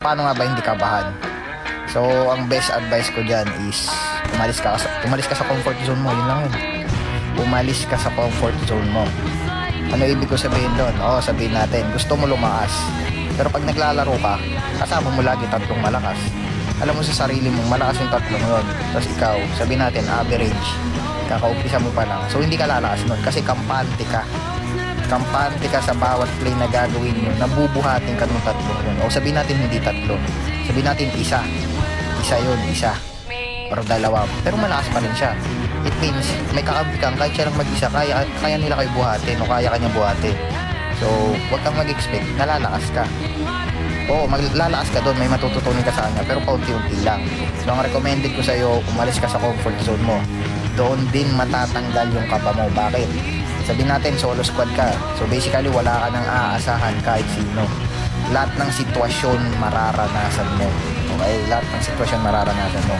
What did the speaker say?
Paano nga ba hindi kabahan? So, ang best advice ko dyan is umalis ka sa comfort zone mo. Yun lang yun. Umalis ka sa comfort zone mo. Ano ibig ko sabihin doon? Oo, sabihin natin, gusto mo lumakas. Pero pag naglalaro ka, kasama mo lagi tatlong malakas. Alam mo sa sarili mo, malakas yung tatlong yun. Tapos ikaw, sabihin natin, average. Kakaumpisa mo pa lang. So, hindi ka lalakas nun kasi kampante ka. Kampante ka sa bawat play na gagawin mo, nabubuhatin ka ng tatlo yun. O sabihin natin hindi tatlo, sabihin natin isa yun, or dalawa, pero malakas pa rin siya. It means may kakampi kang kahit siya lang mag-isa, kaya nila kayo buhatin o kaya kanya buhatin. So huwag kang mag-expect na lalakas ka. Oo, maglalakas ka doon, may matututunin ka sa kanya, pero paunti-unti lang. So ang recommended ko sa iyo, umalis ka sa comfort zone mo. Doon din matatanggal yung kaba mo. Bakit? Sabihin natin solo squad ka. So basically wala ka nang aasahan kahit sino. Lahat ng sitwasyon mararanasan mo. Okay? Lahat ng sitwasyon mararanasan mo.